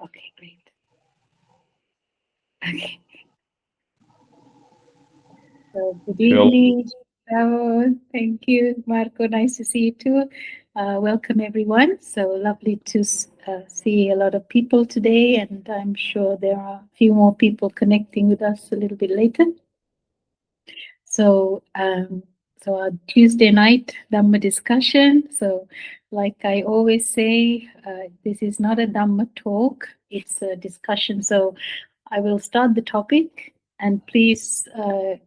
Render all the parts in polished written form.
Okay, great. Okay. So good Shall evening. Oh, thank you, Marco. Nice to see you too. Welcome, everyone. So lovely to see a lot of people today, and I'm sure there are a few more people connecting with us a little bit later. So, so our Tuesday night Dhamma discussion. So, like I always say, this is not a Dhamma talk; it's a discussion. So, I will start the topic, and please, I'm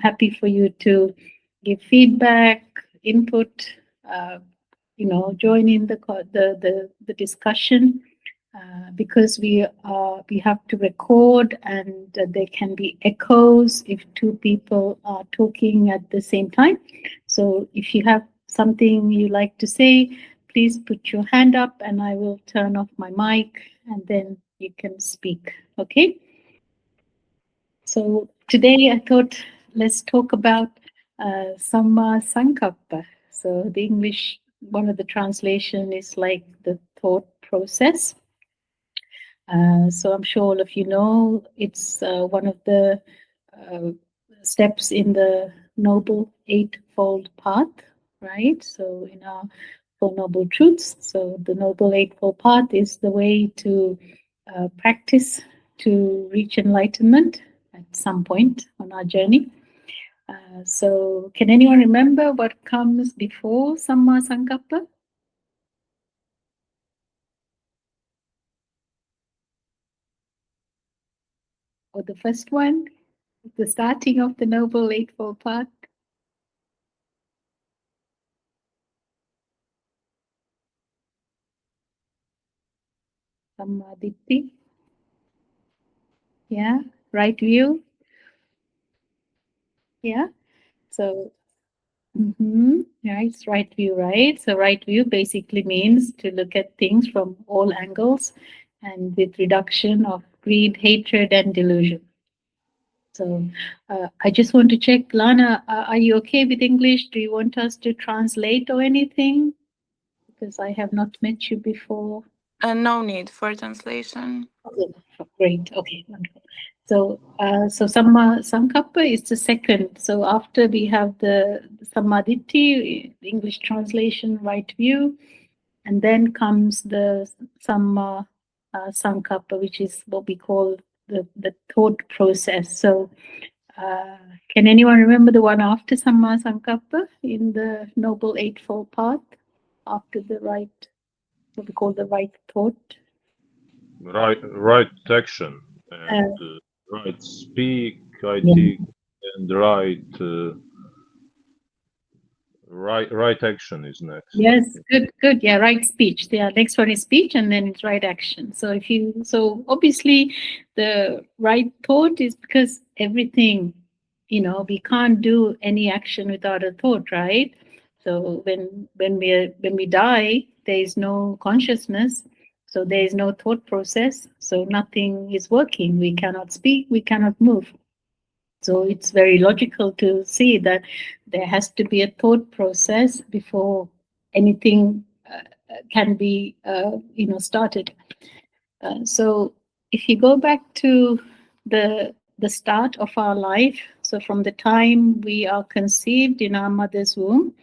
happy for you to give feedback, input. Uh, join in the discussion because we have to record, and there can be echoes if two people are talking at the same time. So if you have something you like to say, please put your hand up and I will turn off my mic and then you can speak. Okay? So today I thought let's talk about Samma Sankappa. So the English, one of the translation is like the thought process. So I'm sure all of you know it's one of the uh, steps in the Noble Eightfold Path, right? So in our Four Noble Truths. So the Noble Eightfold Path is the way to practice to reach enlightenment at some point on our journey. So can anyone remember what comes before Samma Sankappa? Or the first one? The starting of the Noble Eightfold Path? Samadhi, yeah, right view, yeah. So, yeah, it's right view, right? So, right view basically means to look at things from all angles and with reduction of greed, hatred, and delusion. So, I just want to check, Lana, are you okay with English? Do you want us to translate or anything? Because I have not met you before. No need for translation. Okay, great. Okay, wonderful. So, so Sankappa is the second. So after we have the Samaditi, English translation, right view, and then comes the Samma Sankappa, which is what we call the thought process. So, can anyone remember the one after Samma Sankappa in the Noble Eightfold Path? After the right, what we call the right thought? right action Uh, and right speak, I yeah. think, and right action is next, I Yes, think. good, good. Yeah, right speech. Yeah, next one is speech, and then it's right action. So so obviously, the right thought is because everything, we can't do any action without a thought, right? So when we die, there is no consciousness, so there is no thought process. So nothing is working. We cannot speak. We cannot move. So it's very logical to see that there has to be a thought process before anything can be, started. So if you go back to the start of our life, so from the time we are conceived in our mother's womb,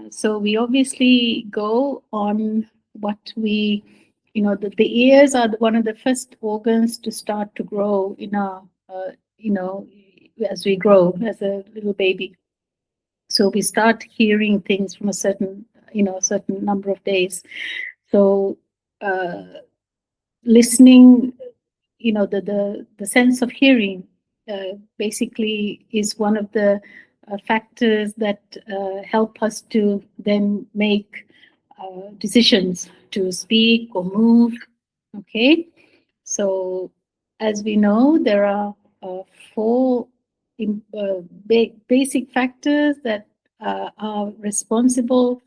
so we obviously go on what we, the ears are one of the first organs to start to grow in our, you know, as we grow as a little baby. So we start hearing things from a certain number of days. So uh, listening, the sense of hearing basically is one of the factors that help us to then make decisions to speak or move. Okay, so as we know, there are four basic factors that are responsible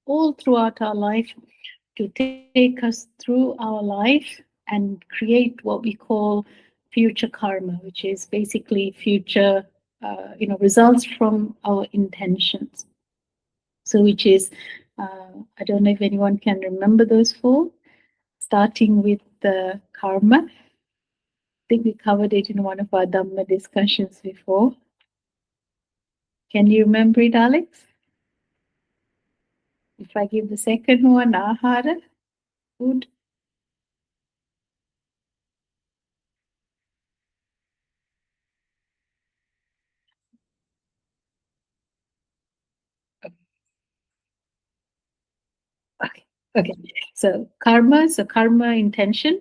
all throughout our life to take us through our life and create what we call future karma, which is basically future, results from our intentions. So, which is, I don't know if anyone can remember those four. starting with the karma. I think we covered it in one of our Dhamma discussions before. Can you remember it, Alex? If I give the second one, ahara, food. Okay. So karma intention.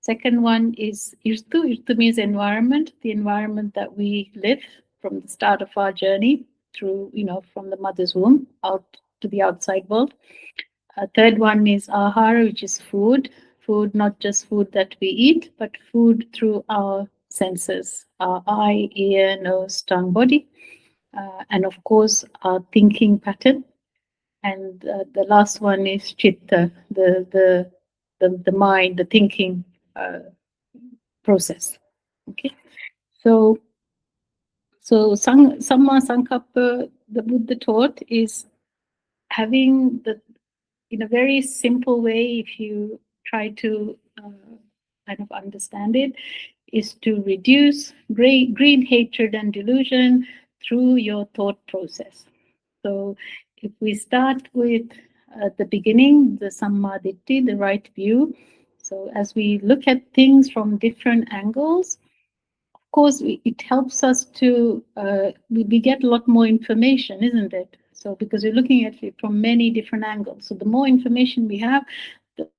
Second one is irtu. Irtu means environment, the environment that we live from the start of our journey through, from the mother's womb out to the outside world. Third one is ahara, which is food. Food, not just food that we eat, but food through our senses, our eye, ear, nose, tongue, body. And of course, our thinking pattern. And the last one is chitta, the mind, the thinking process. Okay, so Samma Sankappa, the Buddha taught, is having the, in a very simple way, if you try to kind of understand it, is to reduce greed, hatred, and delusion through your thought process. So if we start with the beginning, the Sammaditthi, the right view. So as we look at things from different angles, of course, it helps us to, we get a lot more information, isn't it? So because we're looking at it from many different angles. So the more information we have,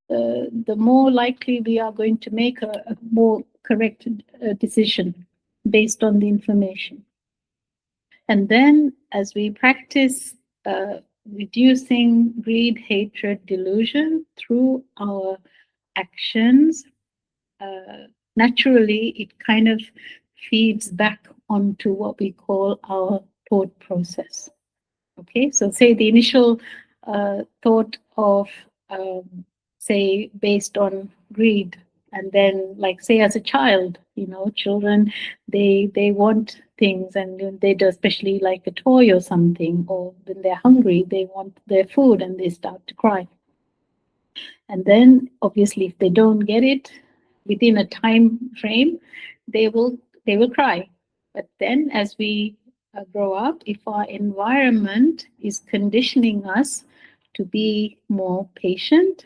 the more likely we are going to make a more correct decision based on the information. And then as we practice reducing greed, hatred, delusion through our actions, naturally it kind of feeds back onto what we call our thought process. Okay, so say the initial thought of, say, based on greed, and then, like, say, as a child, children, they want things, and they do, especially like a toy or something, or when they're hungry, they want their food, and they start to cry. And then, obviously, if they don't get it within a time frame, they will cry. But then, as we grow up, if our environment is conditioning us to be more patient,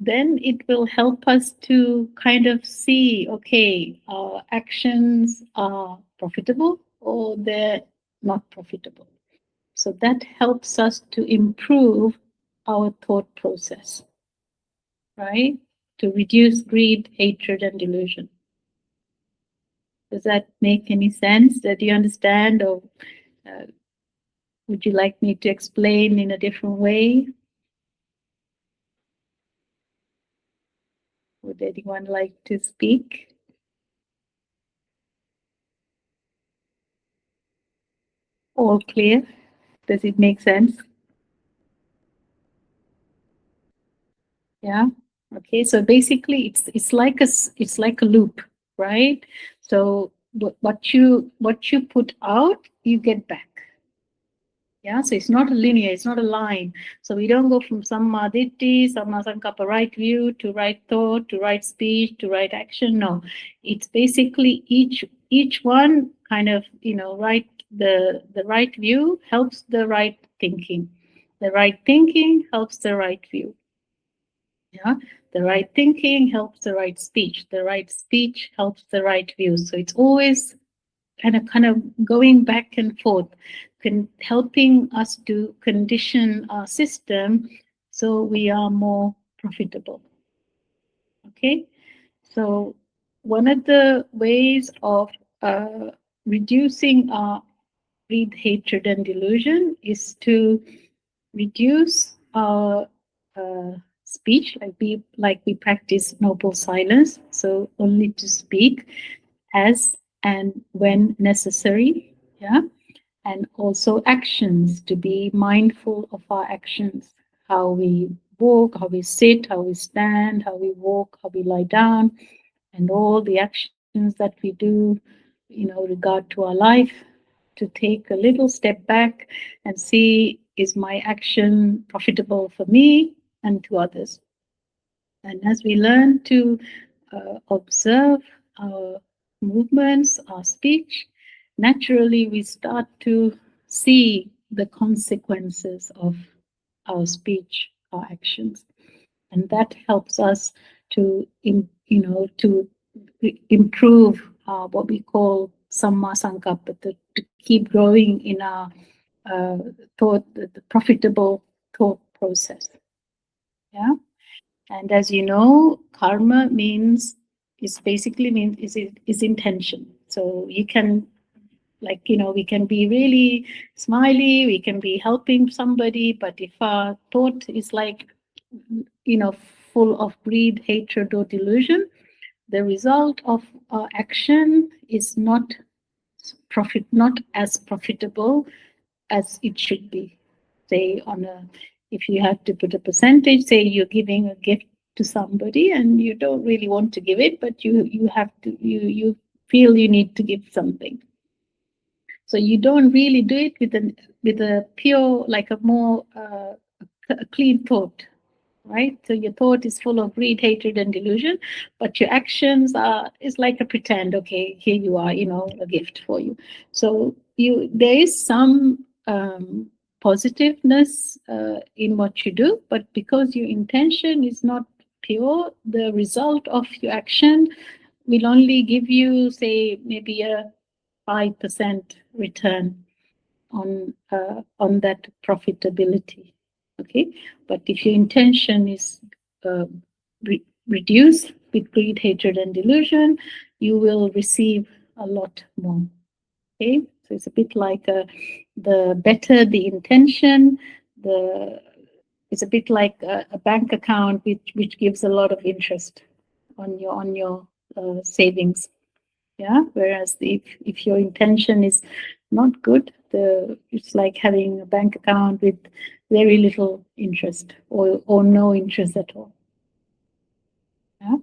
then it will help us to kind of see, okay, our actions are profitable or they're not profitable. So that helps us to improve our thought process, right? To reduce greed, hatred, and delusion. Does that make any sense? Do you understand, or would you like me to explain in a different way? Would anyone like to speak? All clear? Does it make sense? Yeah. Okay. So basically, it's like a loop, right? So what you put out, you get back. Yeah, so it's not a linear, it's not a line. So we don't go from Sammaditthi, Sammasankappa, right view, to right thought, to right speech, to right action. No, it's basically each one kind of, right, the right view helps the right thinking. The right thinking helps the right view. Yeah, the right thinking helps the right speech. The right speech helps the right view. So it's always kind of going back and forth, helping us to condition our system so we are more profitable. Okay, so one of the ways of reducing our greed, hatred, and delusion is to reduce our speech, like we practice noble silence, so only to speak as and when necessary, yeah, and also actions, to be mindful of our actions, how we walk, how we sit, how we stand, how we walk, how we lie down, and all the actions that we do, regard to our life, to take a little step back and see, is my action profitable for me and to others? And as we learn to observe our movements, our speech, naturally we start to see the consequences of our speech, our actions, and that helps us to, to improve what we call samma sankappa, to keep growing in our thought, the profitable thought process. Yeah. And as you know, karma basically means is intention. So you can, we can be really smiley, we can be helping somebody, but if our thought is full of greed, hatred, or delusion, the result of our action is not as profitable as it should be. Say if you have to put a percentage, say you're giving a gift to somebody and you don't really want to give it, but you have to, you feel you need to give something. So you don't really do it with a pure, like a more a clean thought, right? So your thought is full of greed, hatred, and delusion, but your actions is like a pretend. Okay, here you are, a gift for you. So there is some positiveness in what you do, but because your intention is not pure, the result of your action will only give you, say, maybe a 5% return on that profitability. Okay, but if your intention is reduced with greed, hatred, and delusion, you will receive a lot more. Okay, so it's a bit like the better the intention, it's a bit like a bank account which gives a lot of interest on your savings. Yeah, whereas if your intention is not good, it's like having a bank account with very little interest or no interest at all. Yeah.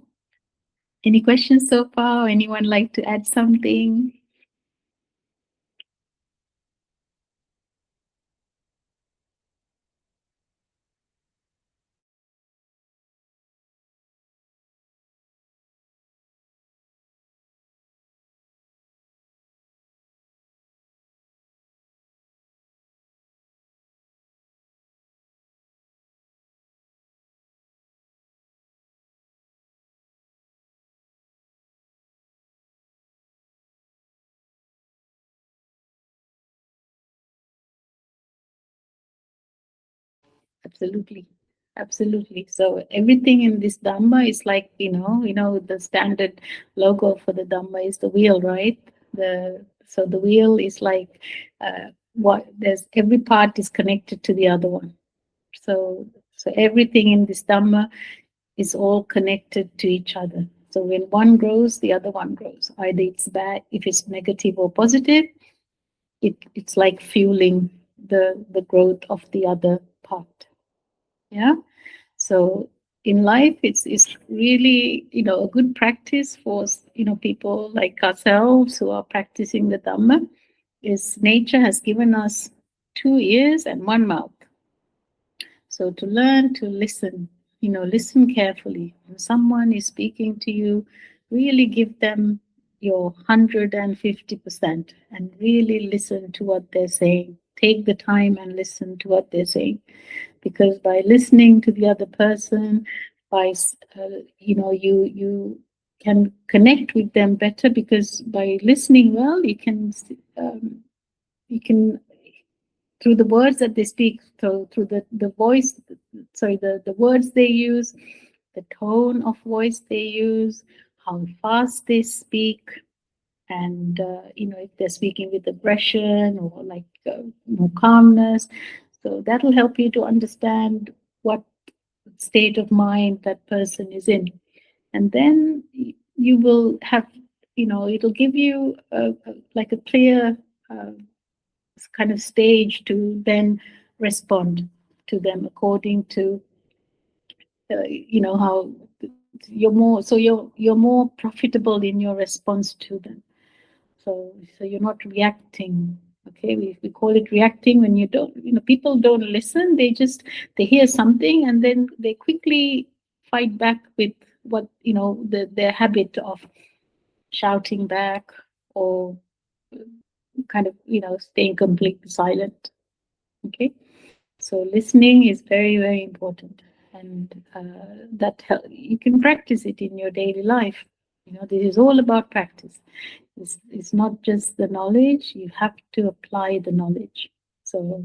Any questions so far? Anyone like to add something? Absolutely. Absolutely. So everything in this Dhamma is like, the standard logo for the Dhamma is the wheel, right? So the wheel is like there's every part is connected to the other one. So everything in this Dhamma is all connected to each other. So when one grows, the other one grows. Either it's bad, if it's negative or positive, it's like fueling the growth of the other part. Yeah. So in life, it's really, a good practice for, people like ourselves who are practicing the Dhamma, is nature has given us 2 ears and 1 mouth. So to learn to listen, listen carefully. When someone is speaking to you, really give them your 150% and really listen to what they're saying. Take the time and listen to what they're saying. Because by listening to the other person, you can connect with them better, because by listening well, you can through the words that they speak, through the voice, the words they use, the tone of voice they use, how fast they speak, and if they're speaking with aggression or like more calmness. So that'll help you to understand what state of mind that person is in. And then you will have, it'll give you like a clear kind of stage to then respond to them according to, how you're more profitable in your response to them. So you're not reacting. Okay, we call it reacting when you don't, people don't listen. They hear something and then they quickly fight back with what, their habit of shouting back or kind of, staying completely silent. Okay. So listening is very, very important. And you can practice it in your daily life. This is all about practice. It's not just the knowledge, you have to apply the knowledge. So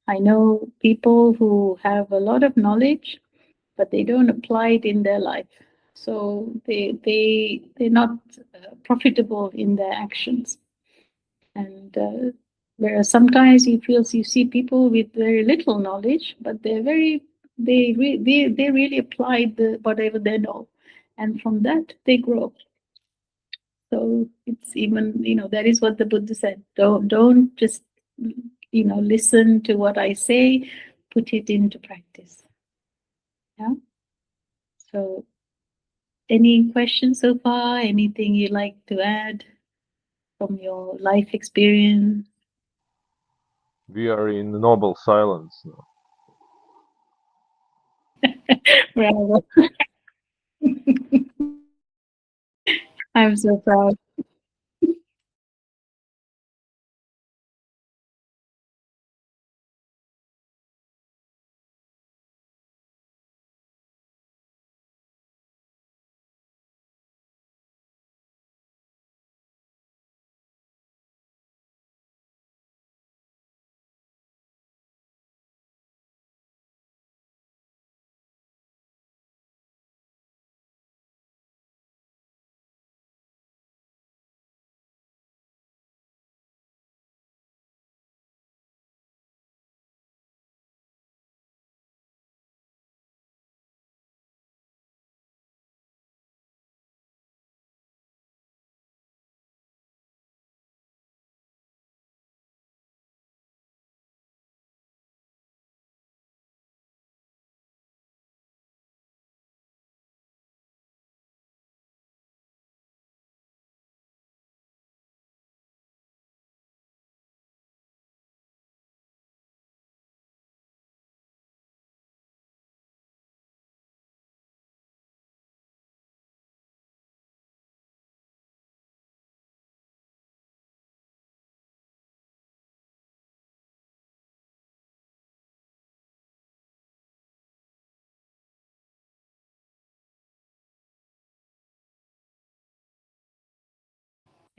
I know people who have a lot of knowledge, but they don't apply it in their life. So they're not profitable in their actions. And whereas sometimes you see people with very little knowledge, but they really apply whatever they know, and from that they grow. So it's even, that is what the Buddha said. Don't just, listen to what I say, put it into practice. Yeah. So any questions so far? Anything you'd like to add from your life experience? We are in noble silence now. Bravo. I'm so proud.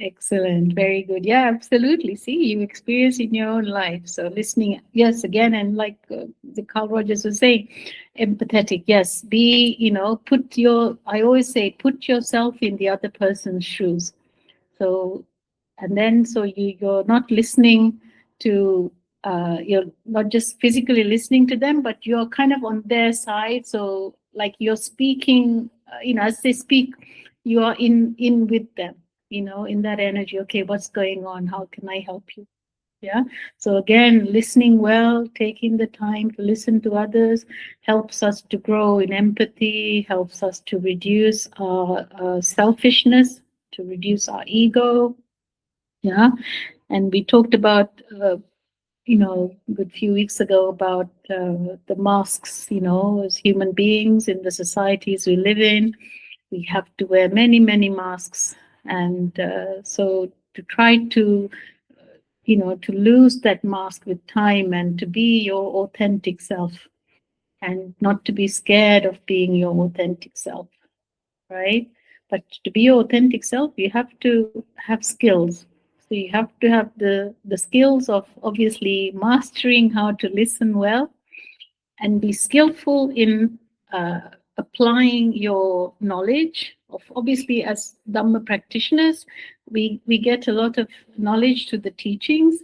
Excellent. Very good. Yeah, absolutely. See, you experience in your own life. So listening, yes, again, and like the Carl Rogers was saying, empathetic. Yes, I always say, put yourself in the other person's shoes. So, and then you're not listening to, you're not just physically listening to them, but you're kind of on their side. So like you're speaking, as they speak, you are in with them, in that energy. Okay, what's going on? How can I help you? Yeah. So again, listening well, taking the time to listen to others helps us to grow in empathy, helps us to reduce our selfishness, to reduce our ego. Yeah. And we talked about, a good few weeks ago about the masks, as human beings in the societies we live in. We have to wear many, many masks. And so to try to to lose that mask with time and to be your authentic self and not to be scared of being your authentic self, right? But to be your authentic self, you have to have skills. So you have to have the skills of obviously mastering how to listen well and be skillful in uh, applying your knowledge. Of obviously, as Dhamma practitioners, we get a lot of knowledge to the teachings.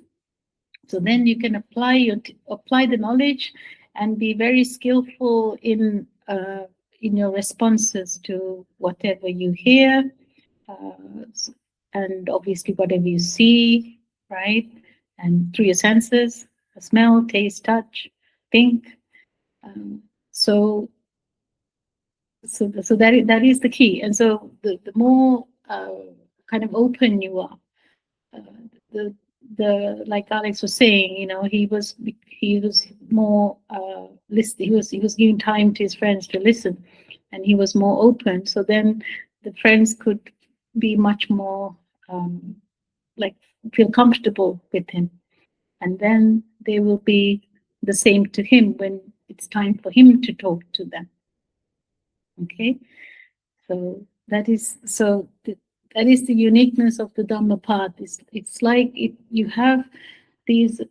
So then you can apply the knowledge and be very skillful in your responses to whatever you hear, and obviously whatever you see, right? And through your senses, smell, taste, touch, think. Um, so that is the key. And so the more kind of open you are, uh, the like Alex was saying, he was more he was giving time to his friends to listen, and he was more open. So then the friends could be much more like feel comfortable with him, and then they will be the same to him when it's time for him to talk to them. Okay, so that is that is the uniqueness of the Dhamma path. It's like you have these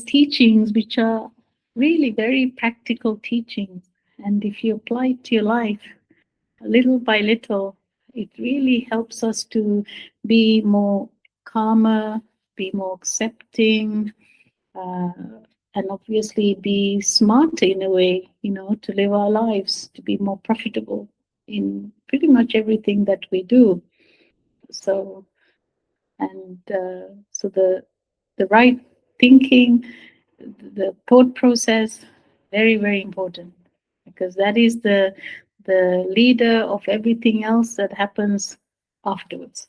teachings which are really very practical teachings, and if you apply it to your life little by little, it really helps us to be more calmer, be more accepting, and obviously be smarter in a way, to live our lives, to be more profitable in pretty much everything that we do. So, and so the right thinking, the thought process, very, very important, because that is the leader of everything else that happens afterwards.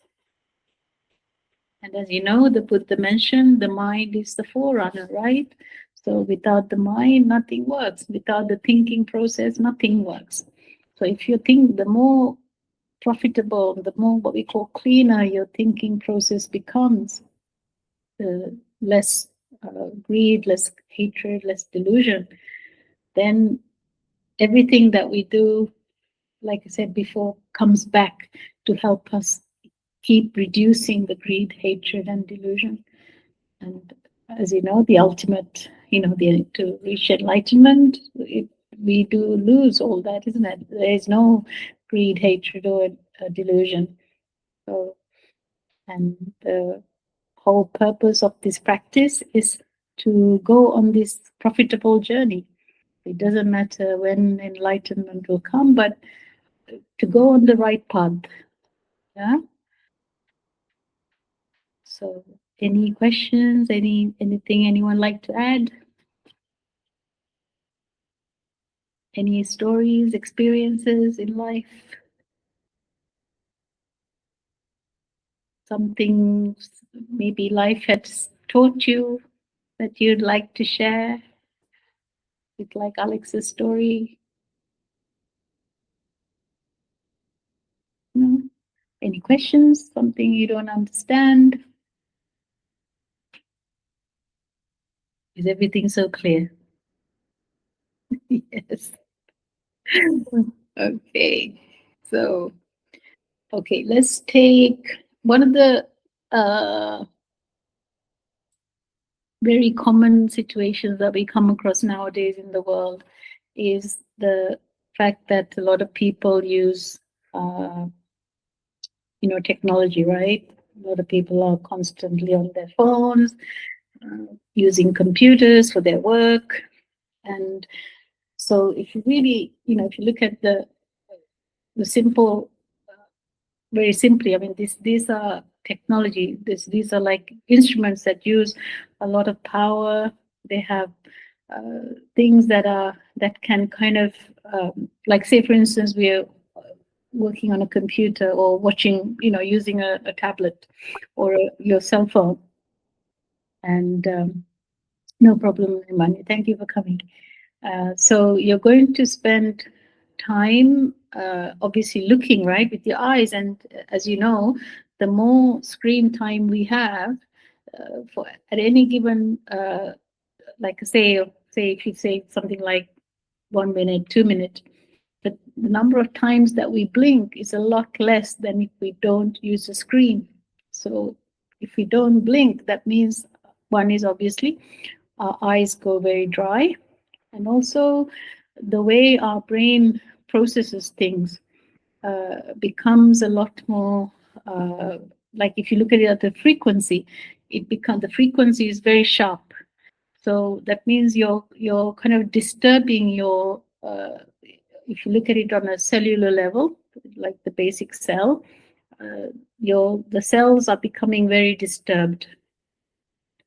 And as you know, the Buddha mentioned, the mind is the forerunner, right? So without the mind, nothing works. Without the thinking process, nothing works. So if you think, the more profitable, the more what we call cleaner your thinking process becomes, the less greed, less hatred, less delusion, then everything that we do, like I said before, comes back to help us keep reducing the greed, hatred, and delusion. And as you know, the ultimate, to reach enlightenment, we do lose all that, isn't it? There is no greed, hatred, or delusion. So, and the whole purpose of this practice is to go on this profitable journey. It doesn't matter when enlightenment will come, but to go on the right path. Yeah. So, any questions? Anything anyone like to add? Any stories, experiences in life? Something maybe life has taught you that you'd like to share? It's like Alex's story. No? Any questions? Something you don't understand? Is everything so clear? Yes. Okay. So, okay, let's take one of the very common situations that we come across nowadays in the world is the fact that a lot of people use, technology, right? A lot of people are constantly on their phones, using computers for their work. And so if you really, if you look at the simple, very simply, I mean, these are technology. These are like instruments that use a lot of power. They have things that can kind of, like, say, for instance, we are working on a computer or watching, using a tablet or your cell phone. And no problem, Imani. Thank you for coming. So you're going to spend time, obviously looking, right, with your eyes. And as you know, the more screen time we have for at any given, like say if you say something like 1 minute, 2 minutes, but the number of times that we blink is a lot less than if we don't use a screen. So if we don't blink, that means one is obviously our eyes go very dry, and also the way our brain processes things becomes a lot more like, if you look at it at the frequency, the frequency is very sharp. So that means you're kind of disturbing your if you look at it on a cellular level, like the basic cell, the cells are becoming very disturbed.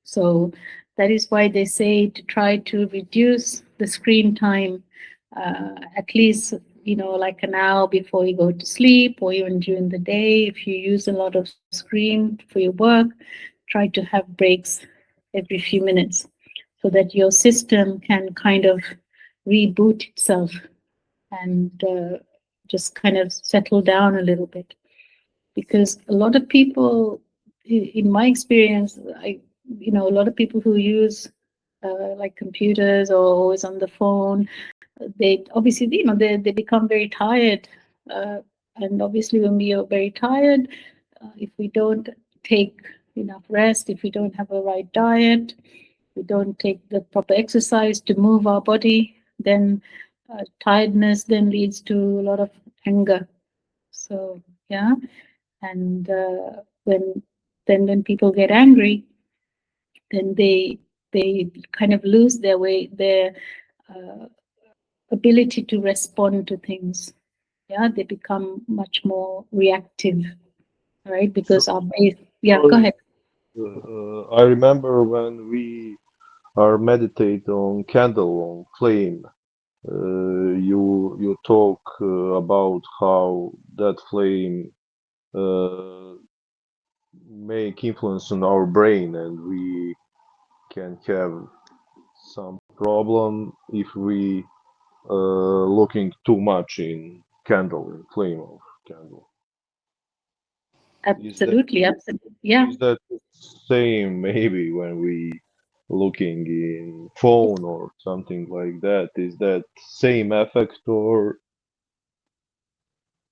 So that is why they say to try to reduce the screen time, at least, like an hour before you go to sleep, or even during the day. If you use a lot of screen for your work, try to have breaks every few minutes so that your system can kind of reboot itself. and just kind of settle down a little bit. Because a lot of people, in my experience, a lot of people who use like computers or always on the phone, they obviously, they become very tired. And obviously, when we are very tired, if we don't take enough rest, if we don't have a right diet, we don't take the proper exercise to move our body, then tiredness then leads to a lot of anger. So, yeah. And when people get angry, then they kind of lose their uh, ability to respond to things. Yeah, they become much more reactive, right? Because our base. Yeah, go ahead. I remember when we are meditate on candle on flame. You talk about how that flame make influence on our brain, and we can have some problem if we looking too much in candle, in flame of candle. Absolutely, absolutely. Yeah. Is that same maybe when we looking in phone or something like that? Is that same effect or?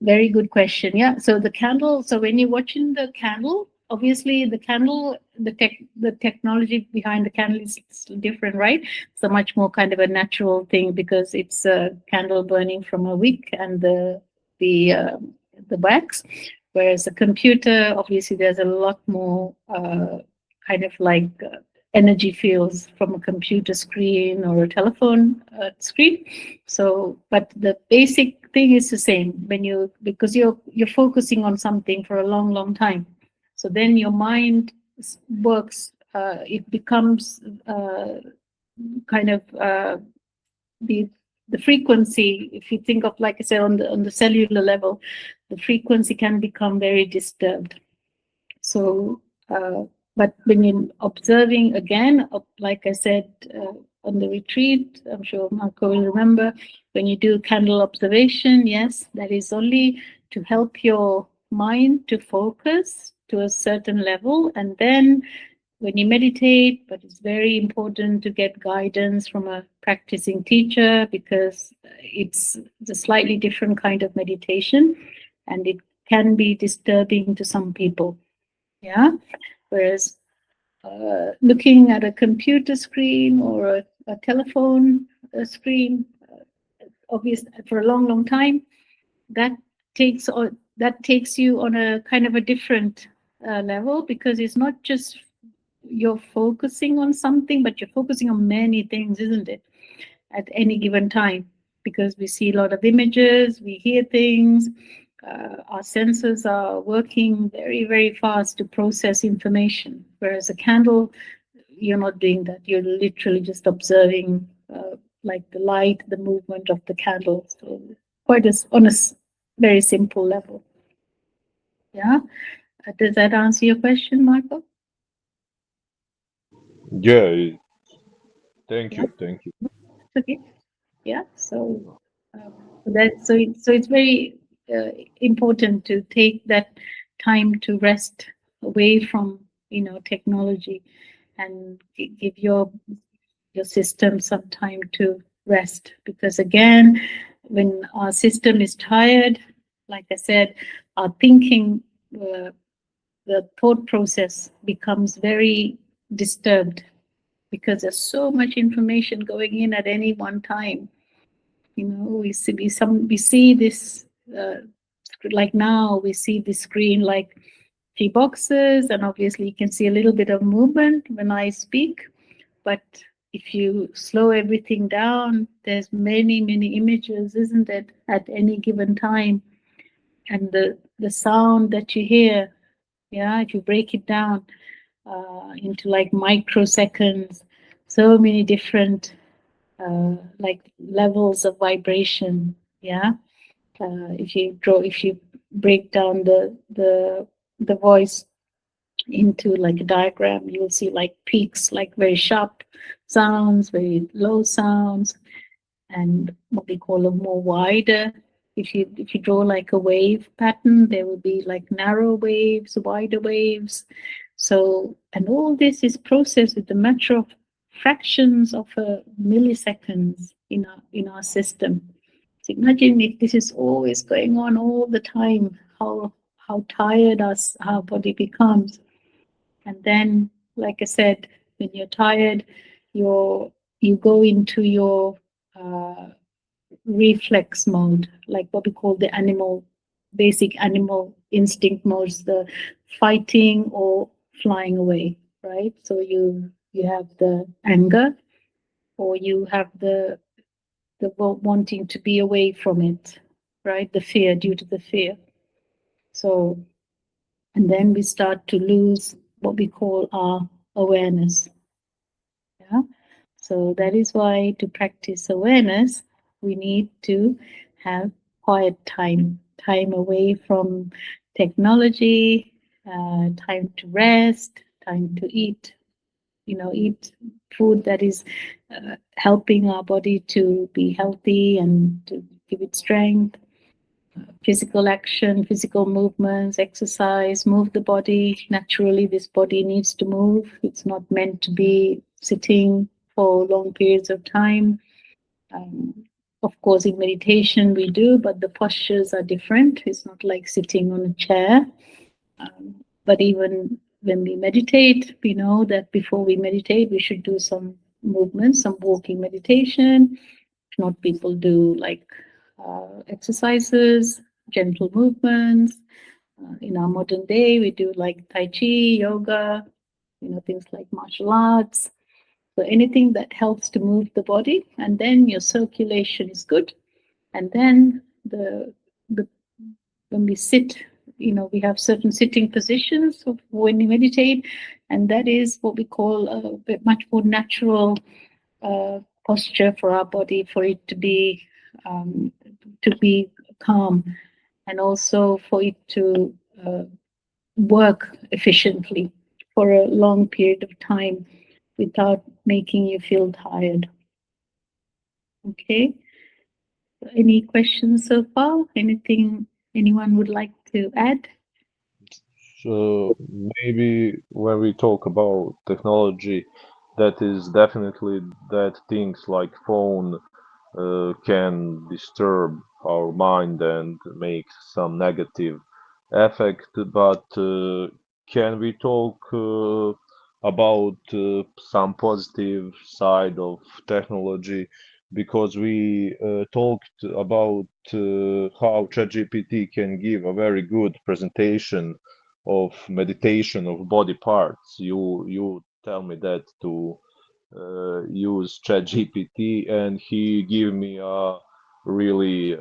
Very good question. Yeah. So the candle. So when you're watching the candle, obviously the candle, the technology behind the candle is different, right? So much more kind of a natural thing because it's a candle burning from a wick and the wax. Whereas a computer, obviously, there's a lot more kind of like energy fields from a computer screen or a telephone screen. So, but the basic thing is the same because you're focusing on something for a long, long time. So then your mind works. It becomes kind of the frequency. If you think of, like I said, on the cellular level, the frequency can become very disturbed. So, but when you're observing again, like I said, on the retreat, I'm sure Marco will remember, when you do candle observation, yes, that is only to help your mind to focus to a certain level. And then when you meditate, but it's very important to get guidance from a practicing teacher because it's a slightly different kind of meditation and it can be disturbing to some people. Yeah. Whereas looking at a computer screen or a telephone screen, obviously for a long, long time, that takes you on a kind of a different level because it's not just you're focusing on something, but you're focusing on many things, isn't it? At any given time, because we see a lot of images, we hear things. Our senses are working very, very fast to process information. Whereas a candle, you're not doing that. You're literally just observing, like the light, the movement of the candle. So quite on a very simple level. Yeah. Does that answer your question, Marco? Yeah. Thank Yeah. you. Thank you. Okay. Yeah. So it's very important to take that time to rest away from technology and give your system some time to rest, because again, when our system is tired, like I said, our thinking, the thought process becomes very disturbed because there's so much information going in at any one time. We see this, like now we see the screen like 3 boxes, and obviously you can see a little bit of movement when I speak. But if you slow everything down, there's many, many images, isn't it, at any given time? And the sound that you hear, yeah, if you break it down into like microseconds, so many different like levels of vibration. Yeah. If you break down the voice into like a diagram, you'll see like peaks, like very sharp sounds, very low sounds, and what we call a more wider. If you draw like a wave pattern, there will be like narrow waves, wider waves. So, and all this is processed with a matter of fractions of a milliseconds in our system. So imagine if this is always going on all the time, how tired our body becomes. And then, like I said, when you're tired, you go into your reflex mode, like what we call the basic animal instinct modes, the fighting or flying away, right? So you have the anger, or you have the wanting to be away from it, right? The fear, due to the fear. So, and then we start to lose what we call our awareness. Yeah. So that is why to practice awareness, we need to have quiet time away from technology, time to rest, time to eat, eat food that is helping our body to be healthy and to give it strength. Physical action, physical movements, exercise, move the body. Naturally, this body needs to move. It's not meant to be sitting for long periods of time. Of course, in meditation we do, but the postures are different. It's not like sitting on a chair. But even when we meditate, we know that before we meditate, we should do some movements, some walking meditation. Not people do like exercises, gentle movements. In our modern day, we do like Tai Chi, yoga, things like martial arts. So anything that helps to move the body, and then your circulation is good. And then when we sit, we have certain sitting positions of when we meditate, and that is what we call a bit much more natural posture for our body, for it to be calm, and also for it to work efficiently for a long period of time without making you feel tired. Okay. Any questions so far? Anything anyone would like to add? So maybe when we talk about technology, that is definitely that things like phone can disturb our mind and make some negative effect. But can we talk about some positive side of technology? Because we talked about how ChatGPT can give a very good presentation of meditation of body parts. You tell me that to use ChatGPT, and he gave me a really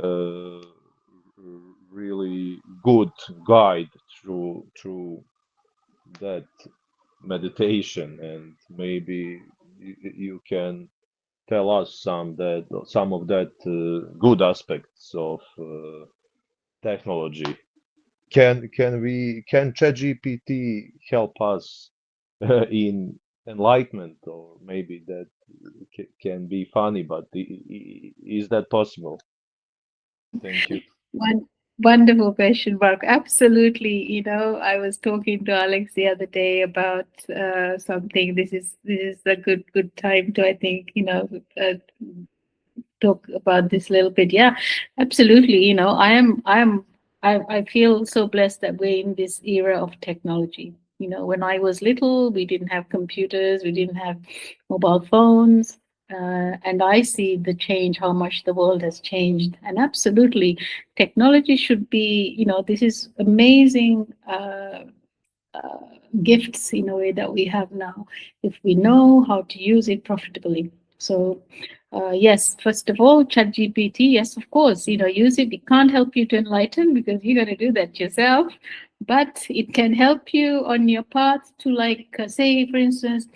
really good guide through that meditation, and maybe you can tell us some of that good aspects of technology. Can ChatGPT help us in enlightenment, or maybe that can be funny, but is that possible? Thank you. One wonderful question, Mark. Absolutely. I was talking to Alex the other day about something. This is a good time to, I think, talk about this a little bit. Yeah, absolutely. I feel so blessed that we're in this era of technology. When I was little, we didn't have computers, we didn't have mobile phones. And I see the change, how much the world has changed. And absolutely, technology should be, this is amazing gifts in a way that we have now, if we know how to use it profitably. So, yes, first of all, ChatGPT, yes, of course, use it. It can't help you to enlighten because you're going to do that yourself, but it can help you on your path to, like, say, for instance,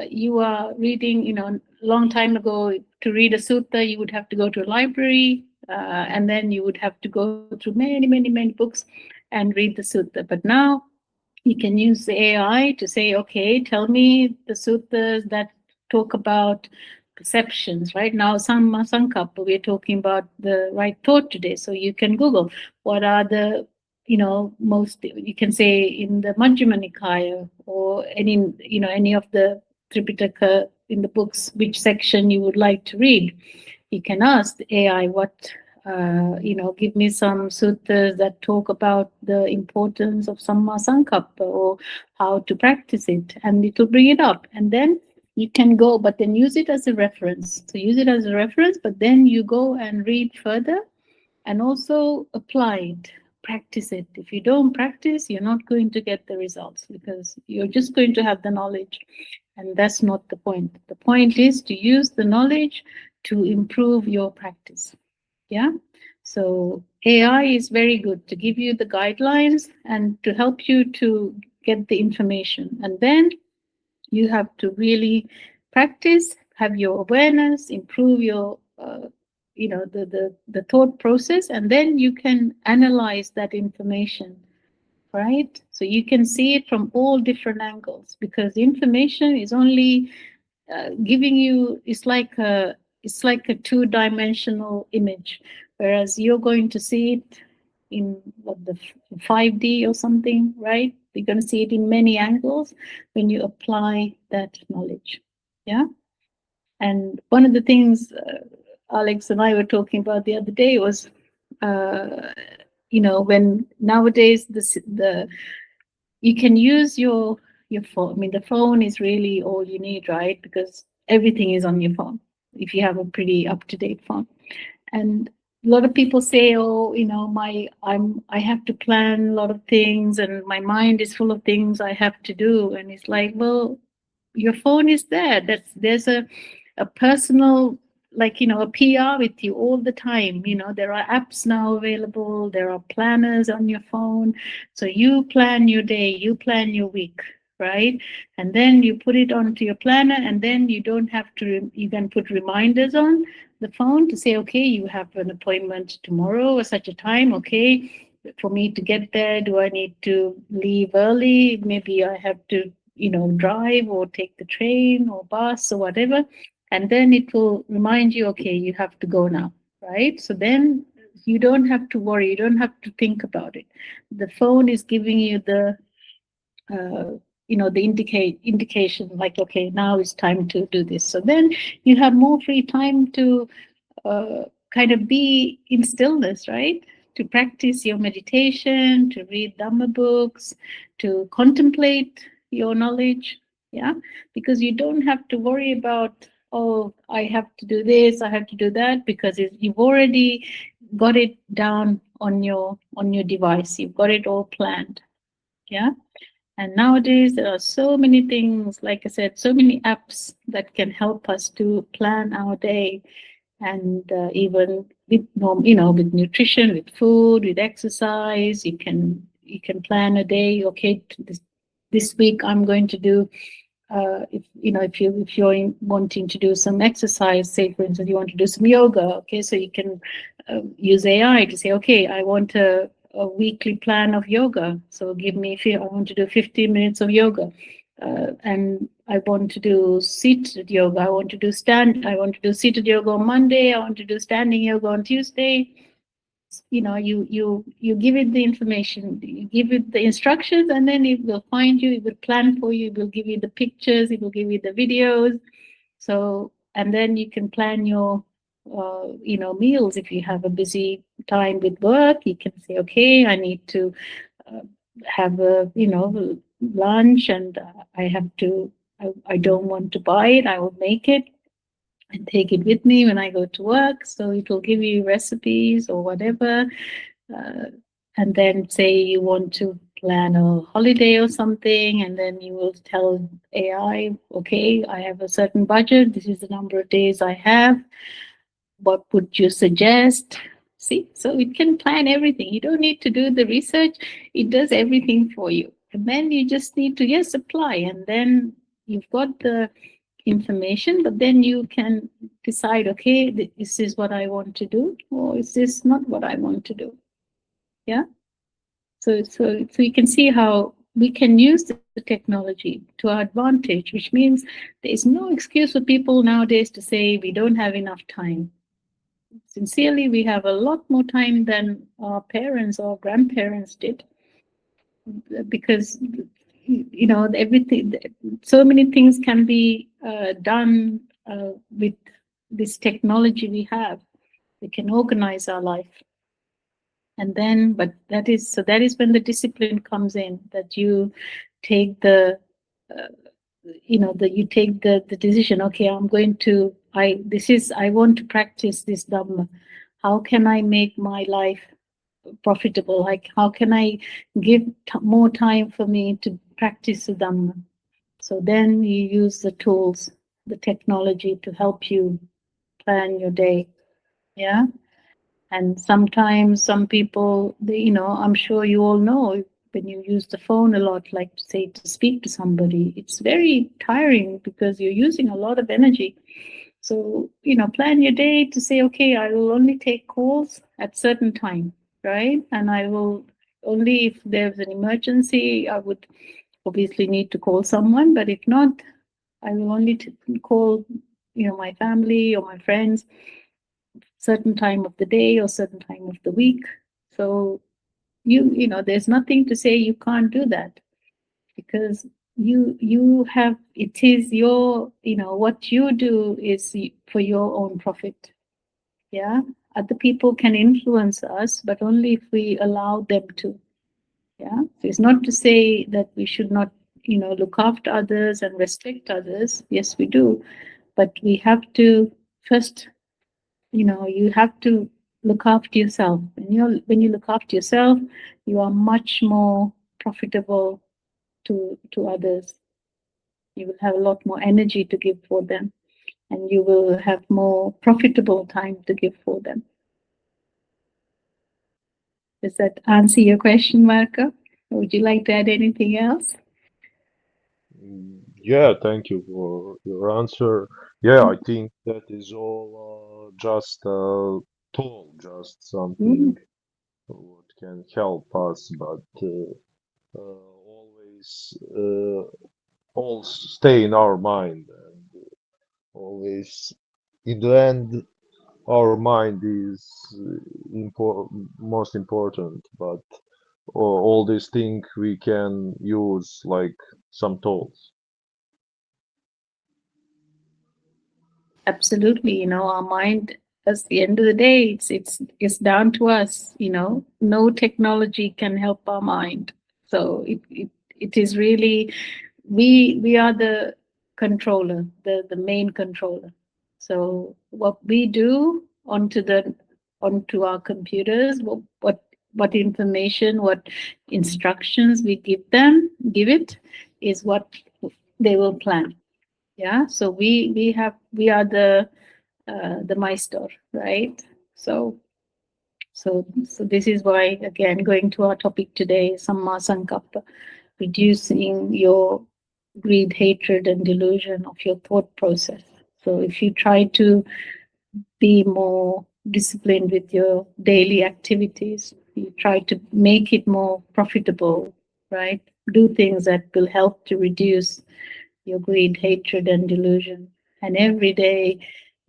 you are reading, a long time ago, to read a sutta, you would have to go to a library, and then you would have to go through many, many, many books and read the sutta. But now you can use the AI to say, okay, tell me the suttas that talk about perceptions, right? Now, Samma Sankappa, we're talking about the right thought today. So you can Google what are the, most, you can say in the Majjhima Nikaya or any of the Tripitaka in the books, which section you would like to read. You can ask the AI give me some suttas that talk about the importance of Samma Sankappa or how to practice it, and it will bring it up. And then you can go, but then use it as a reference. So use it as a reference, but then you go and read further and also apply it, practice it. If you don't practice, you're not going to get the results because you're just going to have the knowledge. And that's not the point. The point is to use the knowledge to improve your practice. Yeah. So AI is very good to give you the guidelines and to help you to get the information. And then you have to really practice, have your awareness, improve your, the thought process, and then you can analyze that information, right? So you can see it from all different angles because the information is only giving you, it's like a two-dimensional image, whereas you're going to see it in the 5D or something, right? You're going to see it in many angles when you apply that knowledge. Yeah. And one of the things Alex and I were talking about the other day was, when nowadays you can use your phone. I mean, the phone is really all you need, right? Because everything is on your phone if you have a pretty up-to-date phone. And a lot of people say, oh, I have to plan a lot of things and my mind is full of things I have to do. And it's like, well, your phone is there. There's a personal, like, a PR with you all the time. There are apps now available. There are planners on your phone. So you plan your day, you plan your week, right? And then you put it onto your planner, and then you don't have to, you can put reminders on the phone to say, okay, you have an appointment tomorrow or such a time. Okay, for me to get there, do I need to leave early? Maybe I have to, drive or take the train or bus or whatever. And then it will remind you, okay, you have to go now, right? So then you don't have to worry. You don't have to think about it. The phone is giving you the, the indication, like, okay, now it's time to do this. So then you have more free time to kind of be in stillness, right? To practice your meditation, to read Dhamma books, to contemplate your knowledge. Yeah, because you don't have to worry about, oh, I have to do this, I have to do that, because you've already got it down on your device. You've got it all planned. Yeah. And nowadays there are so many things, like I said, so many apps that can help us to plan our day, and even with with nutrition, with food, with exercise, you can plan a day. Okay, this week I'm going to do. If you're wanting to do some exercise, say for instance you want to do some yoga, okay, so you can use AI to say, okay, I want a weekly plan of yoga. So give me, I want to do 15 minutes of yoga, and I want to do seated yoga. I want to do seated yoga on Monday. I want to do standing yoga on Tuesday. You give it the information, you give it the instructions, and then it will find you, it will plan for you, it will give you the pictures, it will give you the videos. So, and then you can plan your meals. If you have a busy time with work, you can say, okay, I need to have a lunch, and I don't want to buy it, I will make it and take it with me when I go to work. So it will give you recipes or whatever. And then say you want to plan a holiday or something, and then you will tell AI, okay, I have a certain budget. This is the number of days I have. What would you suggest? See, so it can plan everything. You don't need to do the research. It does everything for you. And then you just need to, yes, apply. And then you've got the information, but then you can decide, okay, this is what I want to do, or is this not what I want to do? Yeah. So you can see how we can use the technology to our advantage, which means there is no excuse for people nowadays to say we don't have enough time. Sincerely, we have a lot more time than our parents or grandparents did, because everything, so many things can be done with this technology we have. We can organize our life. And then, but that is when the discipline comes in, that you take the you take the decision. Okay, I'm going to, I want to practice this Dhamma. How can I make my life profitable? Like, how can I give more time for me to practice the Dhamma? So then you use the tools, the technology, to help you plan your day. Yeah. And sometimes some people, I'm sure you all know, when you use the phone a lot, like say to speak to somebody, it's very tiring because you're using a lot of energy. So, plan your day to say, okay, I will only take calls at certain time, right? And I will only, if there's an emergency, I would obviously need to call someone, but if not, I will only call, my family or my friends certain time of the day or certain time of the week. So there's nothing to say you can't do that, because you have, it is your, what you do is for your own profit. Yeah. Other people can influence us, but only if we allow them to. Yeah. So it's not to say that we should not, look after others and respect others. Yes, we do. But we have to first, you have to look after yourself. When you look after yourself, you are much more profitable to others. You will have a lot more energy to give for them, and you will have more profitable time to give for them. Does that answer your question, Marco? Or would you like to add anything else? Yeah, thank you for your answer. Yeah, I think that is all just a tool, just something what can help us, but always all stay in our mind, and always in the end our mind is most important, but all these things we can use like some tools. Absolutely. Our mind, at the end of the day, it's down to us. No technology can help our mind. So it is really, we are the controller, the main controller. So what we do onto our computers, what information, what instructions we give it, is what they will plan. Yeah. So we are the maestro, right? So this is why, again, going to our topic today, Samma Sankappa, reducing your greed, hatred, and delusion of your thought process. So if you try to be more disciplined with your daily activities, you try to make it more profitable, right? Do things that will help to reduce your greed, hatred, and delusion. And every day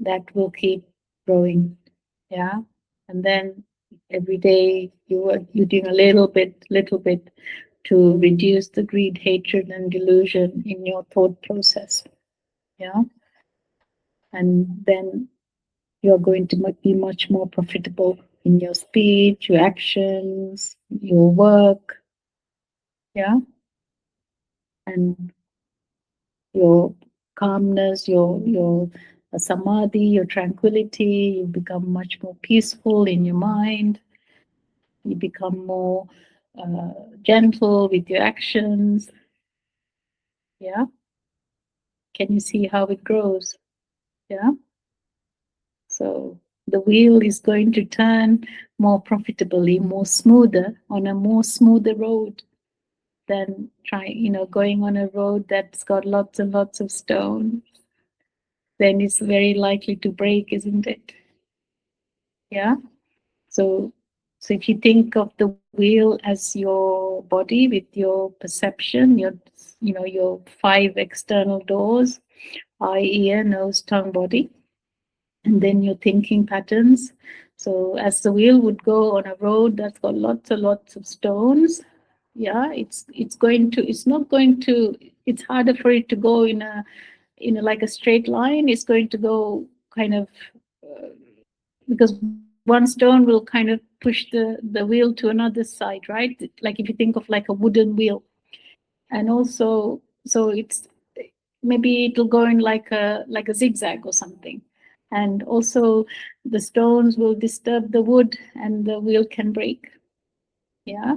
that will keep growing. Yeah. And then every day you're doing a little bit to reduce the greed, hatred, and delusion in your thought process. Yeah. And then you're going to be much more profitable in your speech, your actions, your work. Yeah. And your calmness, your samadhi, your tranquility. You become much more peaceful in your mind. You become more gentle with your actions. Yeah. Can you see how it grows? Yeah. So the wheel is going to turn more profitably, more smoother, on a more smoother road than going on a road that's got lots and lots of stones. Then it's very likely to break, isn't it? Yeah. So So if you think of the wheel as your body with your perception, your 5 external doors, eye, ear, nose, tongue, body, and then your thinking patterns. So as the wheel would go on a road that's got lots and lots of stones, it's harder for it to go in a like a straight line. It's going to go kind of because one stone will kind of push the wheel to another side, right? Like if you think of like a wooden wheel, and also so it's maybe it'll go in like a zigzag or something, and also the stones will disturb the wood and the wheel can break. Yeah.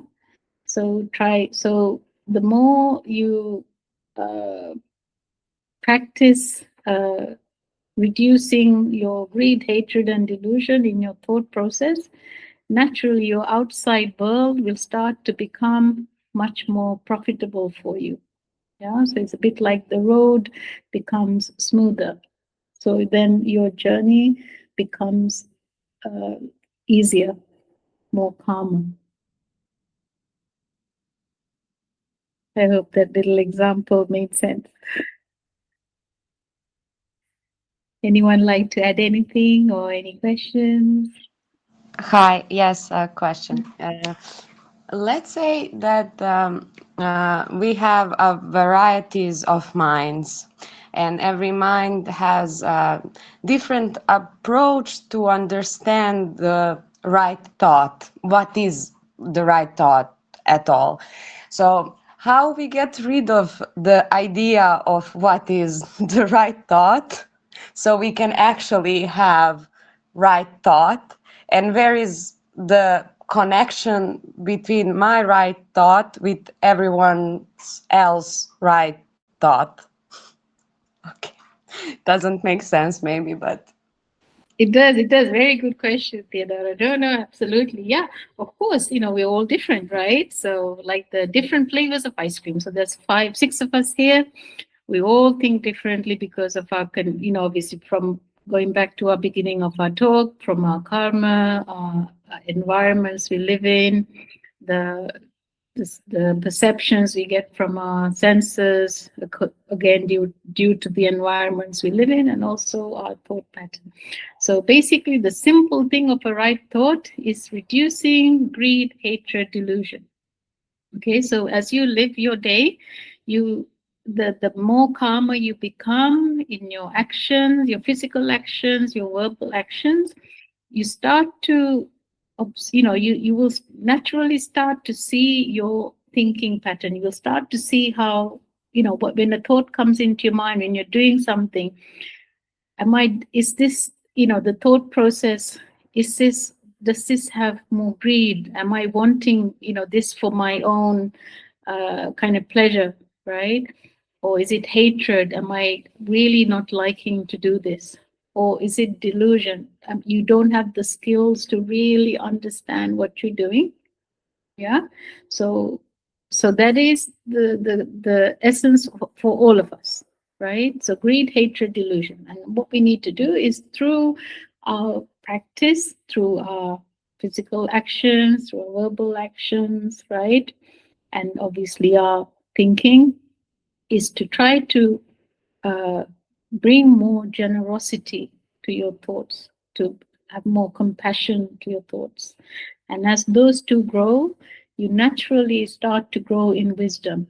So the more you practice reducing your greed, hatred, and delusion in your thought process, naturally your outside world will start to become much more profitable for you. Yeah, so it's a bit like the road becomes smoother. So then your journey becomes easier, more calmer. I hope that little example made sense. Anyone like to add anything or any questions? Hi, yes, a question. Let's say that we have varieties of minds, and every mind has a different approach to understand the right thought. What is the right thought at all? So, how we get rid of the idea of what is the right thought, so we can actually have right thought, and where is the connection between my right thought with everyone else right thought? Okay, doesn't make sense maybe, but It does. Very good question, Theodora. No, absolutely. Yeah, of course, we're all different, right? So like the different flavors of ice cream. So there's 5, 6 of us here. We all think differently because of our, obviously from going back to our beginning of our talk, from our karma, our environments we live in, the perceptions we get from our senses, again, due to the environments we live in, and also our thought pattern. So basically, the simple thing of a right thought is reducing greed, hatred, delusion. Okay, so as you live your day, the more calmer you become in your actions, your physical actions, your verbal actions, you start to, you will naturally start to see your thinking pattern. You will start to see how, when a thought comes into your mind, when you're doing something, is this, the thought process, does this have more greed? Am I wanting, this for my own kind of pleasure, right? Or is it hatred? Am I really not liking to do this? Or is it delusion? You don't have the skills to really understand what you're doing. Yeah. So that is the essence for all of us, right? So greed, hatred, delusion. And what we need to do is through our practice, through our physical actions, through our verbal actions, right? And obviously our thinking, is to try to bring more generosity to your thoughts, to have more compassion to your thoughts. And as those two grow, you naturally start to grow in wisdom,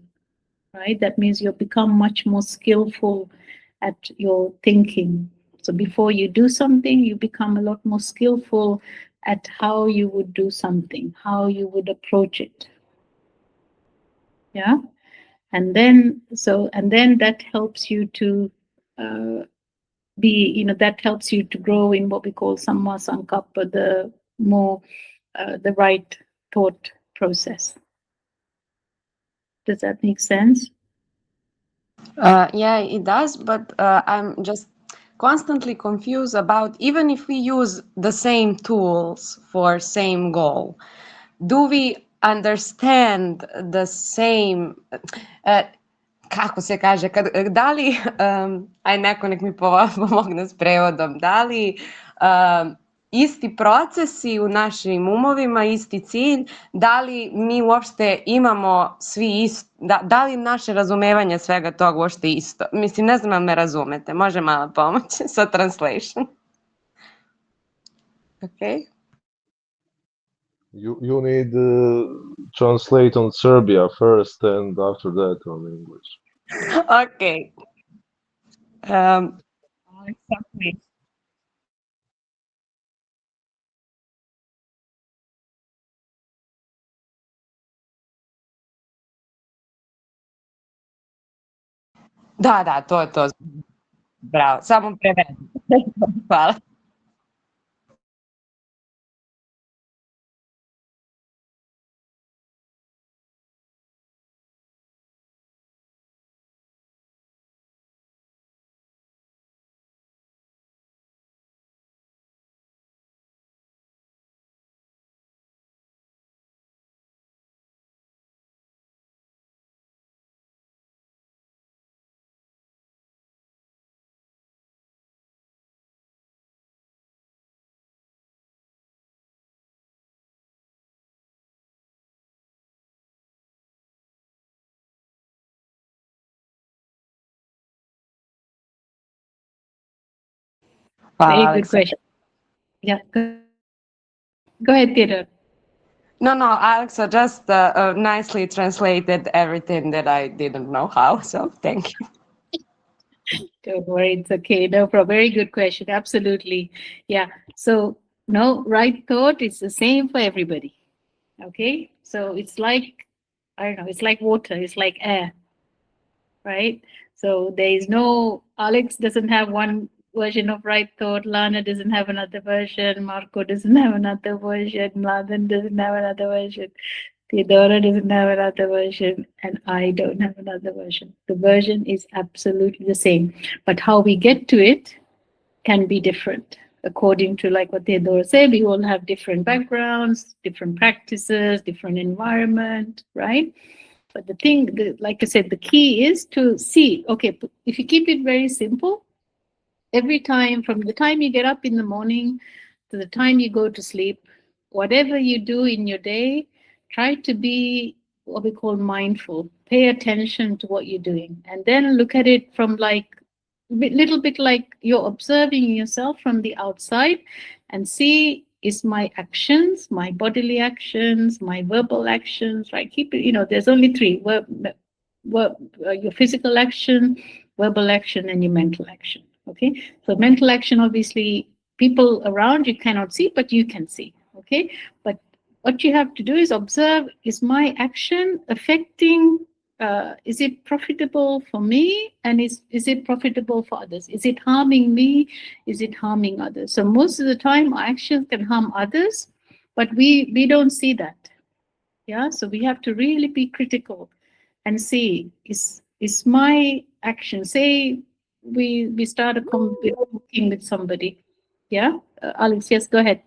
right? That means you'll become much more skillful at your thinking. So before you do something, you become a lot more skillful at how you would do something, how you would approach it. Yeah. And then that helps you to that helps you to grow in what we call samma sankappa, the more the right thought process. Does that make sense? yeah, it does. But I'm just constantly confused about, even if we use the same tools for same goal, do we understand the same? Kako se kaže, da li, aj neko nek mi pomogne s prevodom, da li isti procesi u našim umovima, isti cilj, da li mi uopšte imamo svi isto, da li naše razumevanje svega toga uopšte isto? Mislim, ne znam da me razumete, može malo pomoći sa translation. Okay. You need translate on Serbia first, and after that on English. Okay. Da, to je to. Bravo, samo prevedem. Hvala. Very Hvala, good question. Yeah. Go ahead, Theodore. No, Alexa just nicely translated everything that I didn't know how, so thank you. Don't worry, it's okay. No problem. Very good question. Absolutely. Yeah. So, no, right thought is the same for everybody. Okay. So it's like, I don't know, it's like water, it's like air, right? So there is no, Alex doesn't have one version of right thought, Lana doesn't have another version, Marco doesn't have another version, Mladen doesn't have another version, Theodora doesn't have another version, and I don't have another version. The version is absolutely the same, but how we get to it can be different. According to like what Theodora said, we all have different backgrounds, different practices, different environment, right? But the thing, like I said, the key is to see, okay, if you keep it very simple, every time, from the time you get up in the morning to the time you go to sleep, whatever you do in your day, try to be what we call mindful. Pay attention to what you're doing, and then look at it from like a little bit like you're observing yourself from the outside, and see, is my actions, my bodily actions, my verbal actions, right? Keep it, there's only three: your physical action, verbal action, and your mental action. Okay, so mental action, obviously, people around you cannot see, but you can see. Okay, but what you have to do is observe: is my action affecting? Is it profitable for me, and is it profitable for others? Is it harming me? Is it harming others? So most of the time, our actions can harm others, but we don't see that. Yeah, so we have to really be critical and see, is my action, say we start a conversation with somebody. Yeah, Alex, yes, go ahead.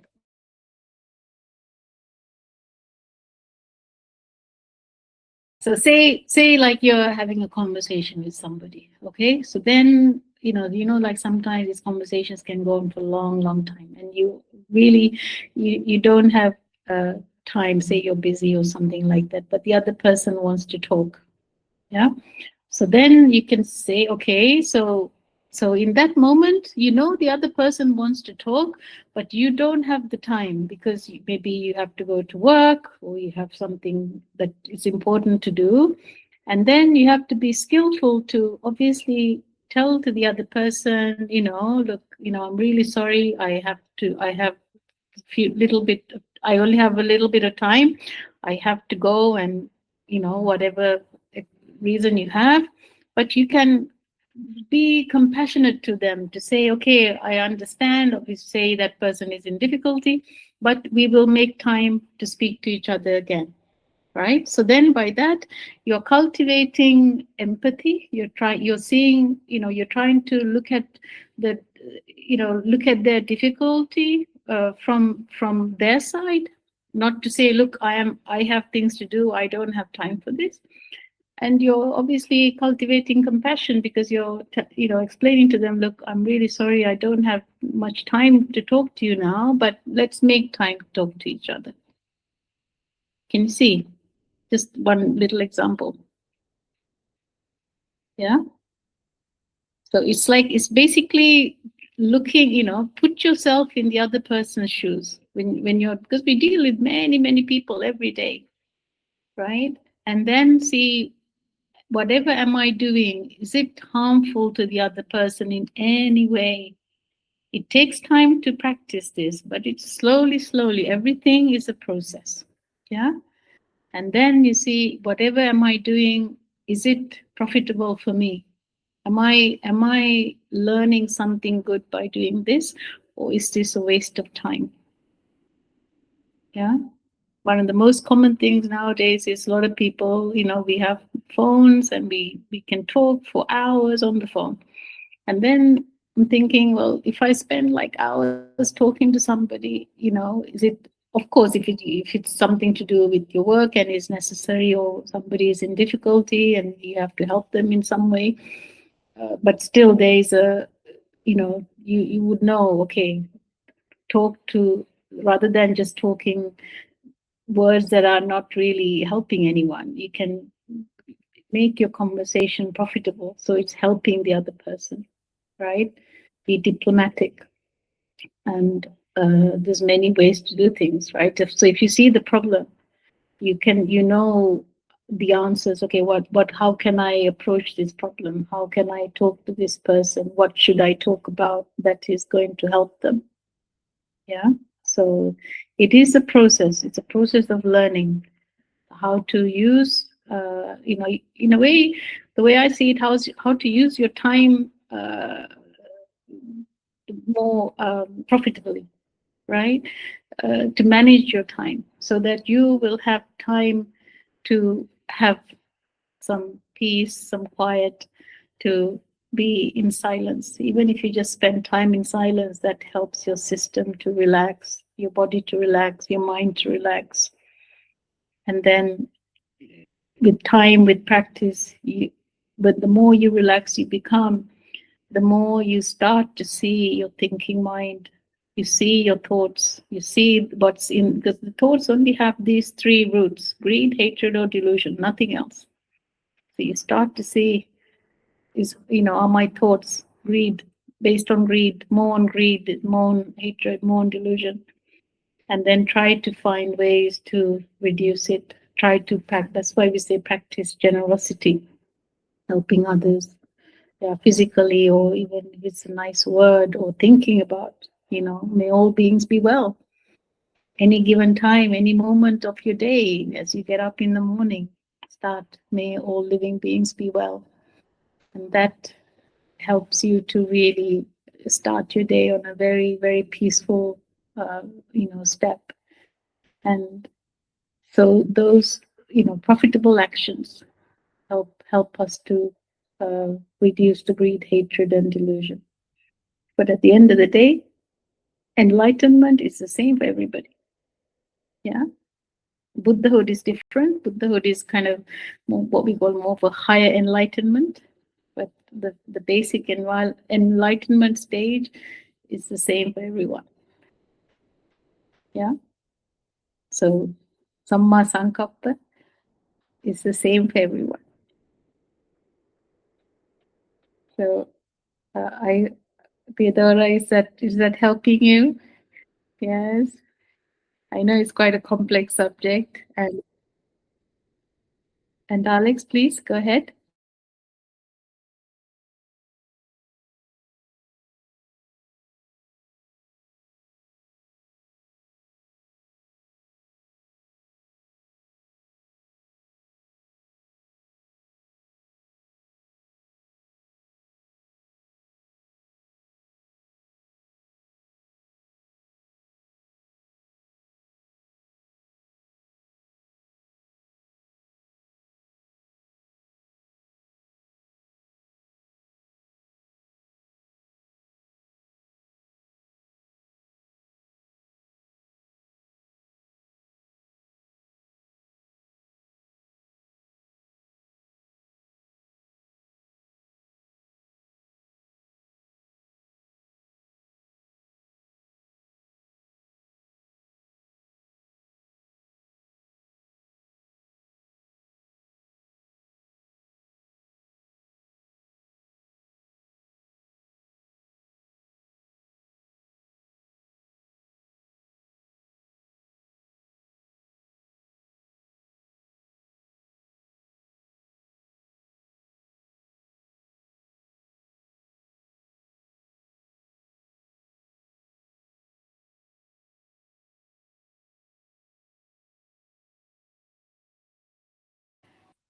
So say like you're having a conversation with somebody, okay? So then, like sometimes these conversations can go on for a long, long time, and you really, you don't have time, say you're busy or something like that, but the other person wants to talk. Yeah. So then you can say, okay, so in that moment, the other person wants to talk, but you don't have the time because maybe you have to go to work, or you have something that is important to do. And then you have to be skillful to obviously tell to the other person, look, I'm really sorry. I only have a little bit of time. I have to go, and, whatever reason you have, but you can be compassionate to them to say, okay, I understand, or we say that person is in difficulty, but we will make time to speak to each other again, right? So then by that, you're cultivating empathy. You're seeing, you're trying to look at their difficulty from their side, not to say, look, I have things to do, I don't have time for this. And you're obviously cultivating compassion because you're explaining to them, look, I'm really sorry, I don't have much time to talk to you now, but let's make time to talk to each other. Can you see? Just one little example. Yeah. So it's basically looking, put yourself in the other person's shoes when you're, because we deal with many people every day, right? And then see, whatever am I doing, is it harmful to the other person in any way? It takes time to practice this, but it's slowly, everything is a process. Yeah. And then you see, whatever am I doing, is it profitable for me? Am I learning something good by doing this, or is this a waste of time? Yeah. One of the most common things nowadays is a lot of people, we have phones and we can talk for hours on the phone. And then I'm thinking, well, if I spend like hours talking to somebody, is it, of course, if it's something to do with your work and is necessary, or somebody is in difficulty and you have to help them in some way, but still there is you would know, okay, talk to, rather than just talking words that are not really helping anyone, you can make your conversation profitable, so it's helping the other person, right? Be diplomatic. And there's many ways to do things, right? So if you see the problem, you know the answers. Okay, how can I approach this problem? How can I talk to this person? What should I talk about that is going to help them? Yeah. So it is a process. It's a process of learning how to use, in a way, the way I see it, how to use your time more profitably, right? To manage your time so that you will have time to have some peace, some quiet, to be in silence. Even if you just spend time in silence, that helps your system to relax, your body to relax, your mind to relax. And then with time, with practice, but the more you relax you become, the more you start to see your thinking mind. You see your thoughts, you see what's in, because the thoughts only have these three roots: greed, hatred, or delusion, nothing else. So you start to see, are my thoughts greed, based on greed, more on greed, more on hatred, more on delusion? And then try to find ways to reduce it. Try to practice. That's why we say practice generosity, helping others, yeah, physically, or even if it's a nice word, or thinking about, may all beings be well. Any given time, any moment of your day, as you get up in the morning, start, may all living beings be well. And that helps you to really start your day on a very, very peaceful, step. And so those, profitable actions help us to reduce the greed, hatred, and delusion. But at the end of the day, enlightenment is the same for everybody. Yeah. Buddhahood is different. Buddhahood is kind of more, what we call more of a higher enlightenment. But the basic enlightenment stage is the same for everyone. Yeah. So Samma Sankappa is the same for everyone. So Theodora, is that helping you? Yes. I know it's quite a complex subject. And Alex, please go ahead.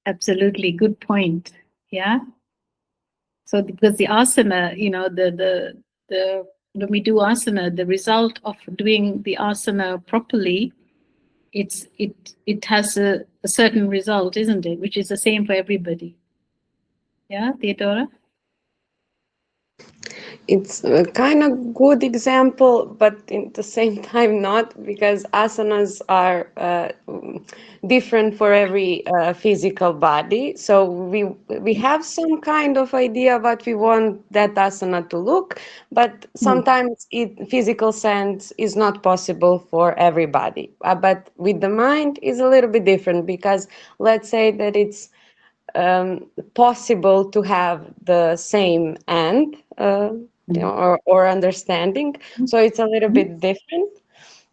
Absolutely, good point. Yeah. So because the asana, the when we do asana, the result of doing the asana properly, it has a certain result, isn't it? Which is the same for everybody. Yeah, Theodora? It's a kind of good example, but in the same time not, because asanas are different for every physical body. So we have some kind of idea what we want that asana to look, but sometimes physical sense is not possible for everybody. But with the mind is a little bit different, because let's say that it's possible to have the same end, or understanding. So it's a little bit different.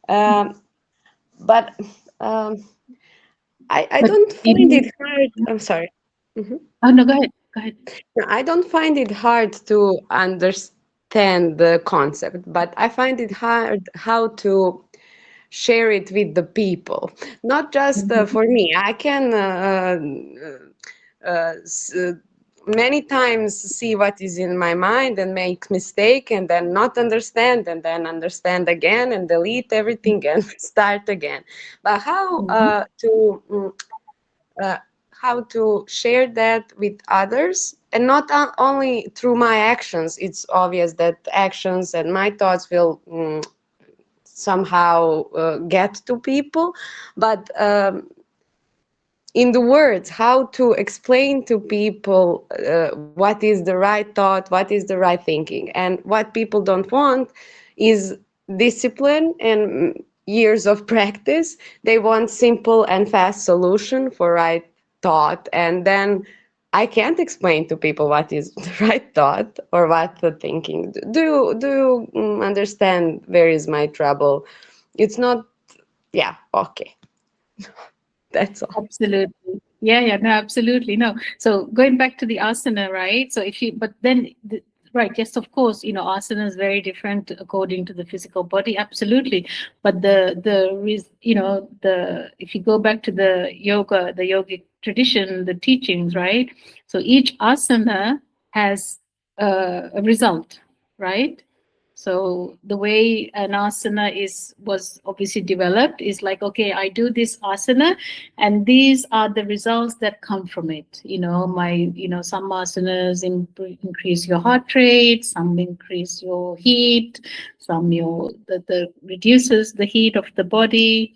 But I But don't you find know, it hard. I'm sorry. Mhm. oh no, go ahead. Go ahead. No, I don't find it hard to understand the concept, but I find it hard how to share it with the people. Not just for me. I can many times see what is in my mind and make mistake, and then not understand, and then understand again and delete everything and start again. But how to share that with others, and not only through my actions. It's obvious that actions and my thoughts will somehow get to people, but in the words, how to explain to people what is the right thought, what is the right thinking. And what people don't want is discipline and years of practice. They want simple and fast solution for right thought. And then I can't explain to people what is the right thought or what the thinking. Do you understand where is my trouble? It's not, yeah, okay. That's all. Absolutely. Yeah, no, absolutely. No. So going back to the asana, right? So but then, right, yes, of course, asana is very different according to the physical body. Absolutely. But if you go back to the yogic tradition, the teachings, right? So each asana has a result, right? So the way an asana was obviously developed is like, okay, I do this asana, and these are the results that come from it. Some asanas increase your heart rate, some increase your heat, some the reduces the heat of the body.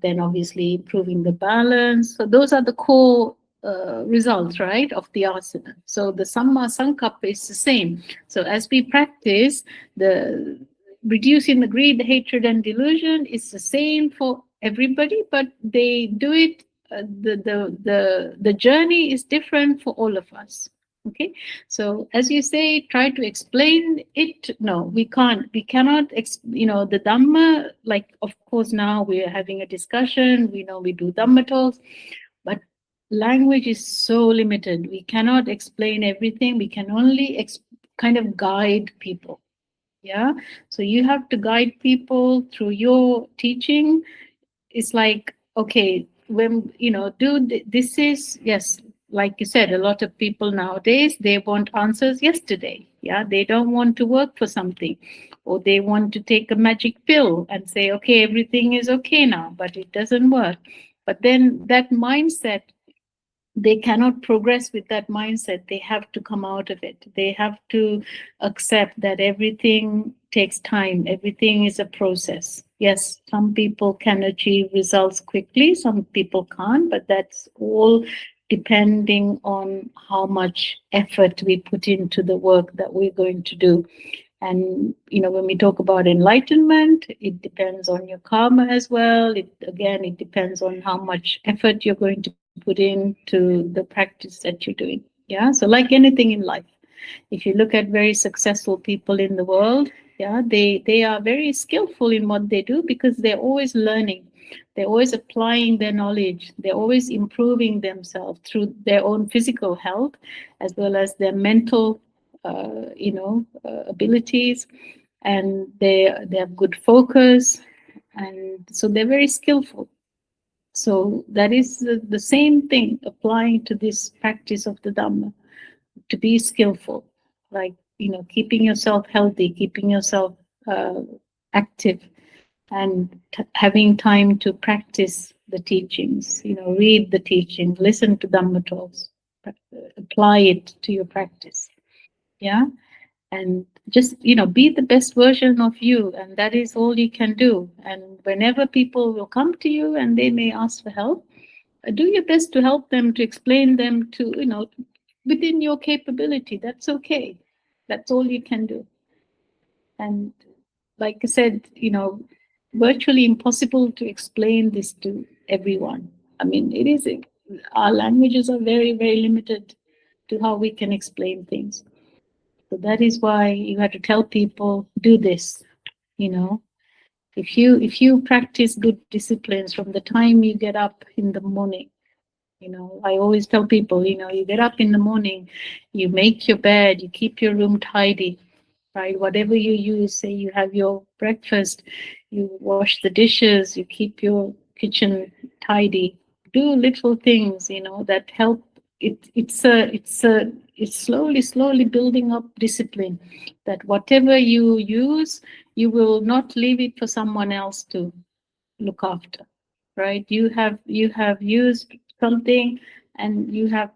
Then obviously improving the balance. So those are the core results, right, of the asana. So the samma sankappa is the same. So as we practice, the reducing the greed, the hatred, and delusion is the same for everybody, but they do it. The journey is different for all of us. Okay, so as you say, try to explain it. No, we can't. We cannot. The Dhamma. Like, of course, now we are having a discussion. We do Dhamma talks, but language is so limited. We cannot explain everything. We can only kind of guide people. Yeah, so you have to guide people through your teaching. It's like, okay, when this is, yes, like you said, a lot of people nowadays, they want answers yesterday. Yeah, they don't want to work for something, or they want to take a magic pill and say, okay, everything is okay now, but it doesn't work. But then that mindset, they cannot progress with that mindset. They have to come out of it. They have to accept that everything takes time. Everything is a process. Yes, some people can achieve results quickly, some people can't, but that's all depending on how much effort we put into the work that we're going to do. And when we talk about enlightenment, it depends on your karma as well. It depends on how much effort you're going to put into the practice that you're doing. Yeah. So like anything in life, if you look at very successful people in the world, yeah, they are very skillful in what they do because they're always learning. They're always applying their knowledge. They're always improving themselves through their own physical health as well as their mental abilities, and they have good focus, and so they're very skillful. So that is the same thing applying to this practice of the Dhamma, to be skillful, like, keeping yourself healthy, keeping yourself active, and having time to practice the teachings, read the teaching, listen to Dhamma talks, apply it to your practice. Yeah. And just, be the best version of you. And that is all you can do. And whenever people will come to you and they may ask for help, do your best to help them, to explain them to, within your capability. That's okay. That's all you can do. And like I said, virtually impossible to explain this to everyone. I mean, it is, our languages are very, very limited to how we can explain things. So that is why you have to tell people, do this, If you practice good disciplines from the time you get up in the morning, I always tell people, you get up in the morning, you make your bed, you keep your room tidy, right? Whatever you use, say you have your breakfast, you wash the dishes, you keep your kitchen tidy. Do little things, that help. It's slowly building up discipline. That whatever you use, you will not leave it for someone else to look after, right? You have used something and you have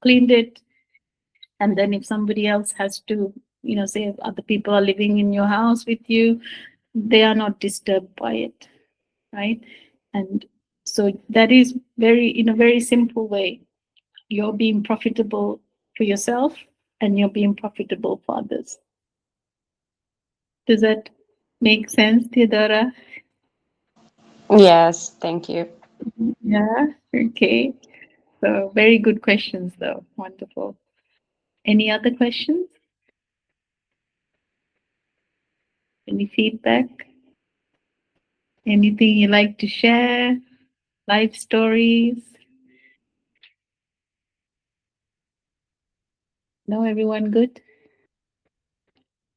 cleaned it, and then if somebody else has to, say if other people are living in your house with you, they are not disturbed by it, right? And so that is in a very simple way, you're being profitable for yourself and you're being profitable for others. Does that make sense, Theodora? Yes, thank you. Yeah, okay. So very good questions though. Wonderful. Any other questions? Any feedback? Anything you like to share? Life stories? No, everyone good?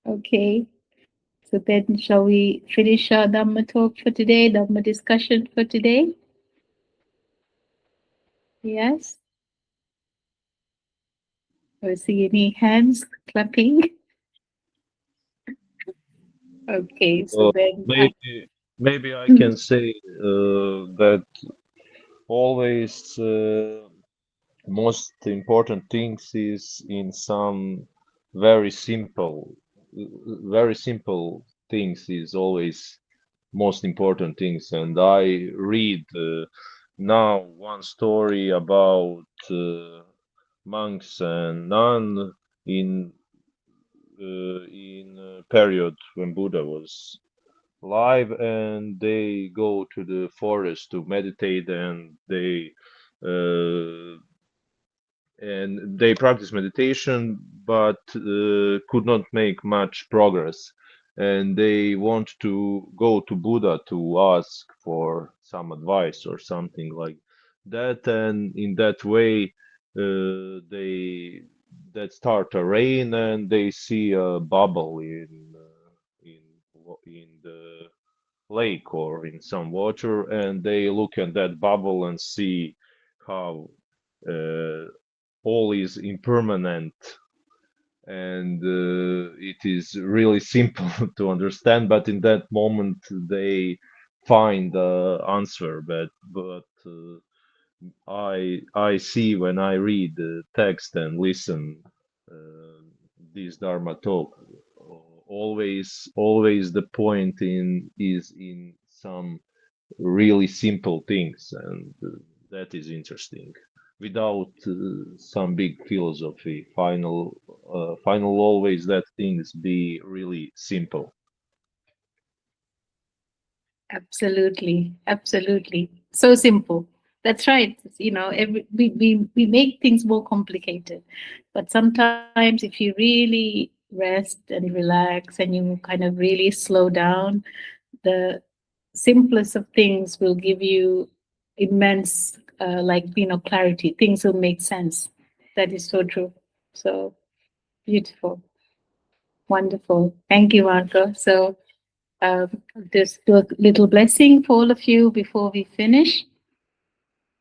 Okay. So then shall we finish our Dhamma talk for today, Dhamma discussion for today? Yes? I see any hands clapping? Okay, so then Maybe I can say that always most important things is in some very simple things is always most important things. And I read now one story about monks and nuns in a period when Buddha was alive, and they go to the forest to meditate, uh, and they practice meditation, but could not make much progress. And they want to go to Buddha to ask for some advice or something like that. And in that way, they that start a rain, and they see a bubble in the lake or in some water, and they look at that bubble and see how all is impermanent, and it is really simple to understand, but in that moment they find the answer. But I see when I read the text and listen this Dharma talk, always the point is in some really simple things, and that is interesting. Without some big philosophy, final always that things be really simple. Absolutely, absolutely. So simple. That's right. We make things more complicated, but sometimes if you really rest and relax and you kind of really slow down, the simplest of things will give you immense, clarity. Things will make sense. That is so true. So beautiful, wonderful. Thank you, Marco. So just do a little blessing for all of you before we finish.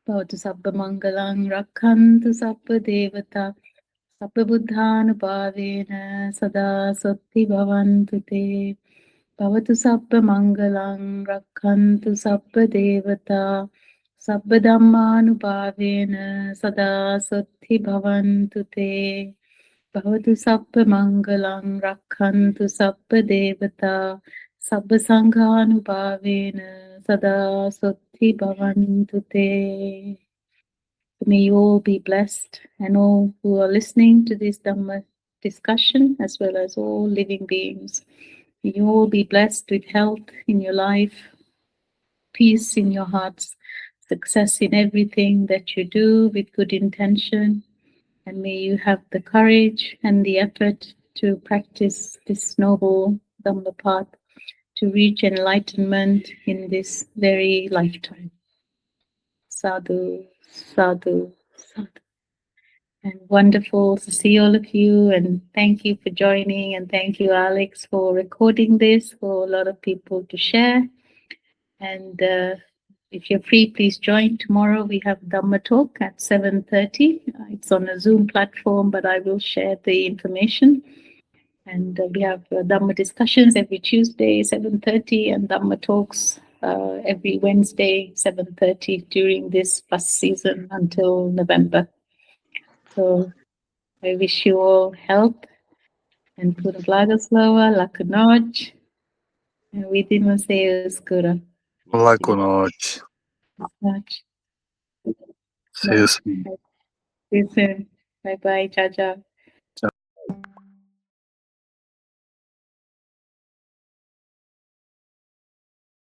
Bhavatu sabba mangalang rakhantu sabba devata sabba buddhanubhavena sada satti bhavantu te. Bhavatu sabba mangalang rakhantu sabba devata sabba dhammanubhavena sada satti bhavantu te. Bhavatu sabba mangalang rakhantu sabba devata sabba sanghanubhavena sada satti bhavantu te. May you all be blessed, and all who are listening to this Dhamma discussion, as well as all living beings. May you all be blessed with health in your life, peace in your hearts, success in everything that you do with good intention, and may you have the courage and the effort to practice this noble Dhamma path to reach enlightenment in this very lifetime. Sadhu, sadhu, sadhu. And wonderful to see all of you, and thank you for joining, and thank you, Alex, for recording this for a lot of people to share. And if you're free, please join. Tomorrow we have Dhamma Talk at 7:30. It's on a Zoom platform, but I will share the information. And we have Dhamma discussions every Tuesday, 7:30, and Dhamma Talks every Wednesday, 7:30 during this bus season until November. So I wish you all health and pura Blagoslova, laku noć. Vidimo se uskoro. Laku noć. Noć. See you soon. See you soon. Bye bye. Ciao, ciao.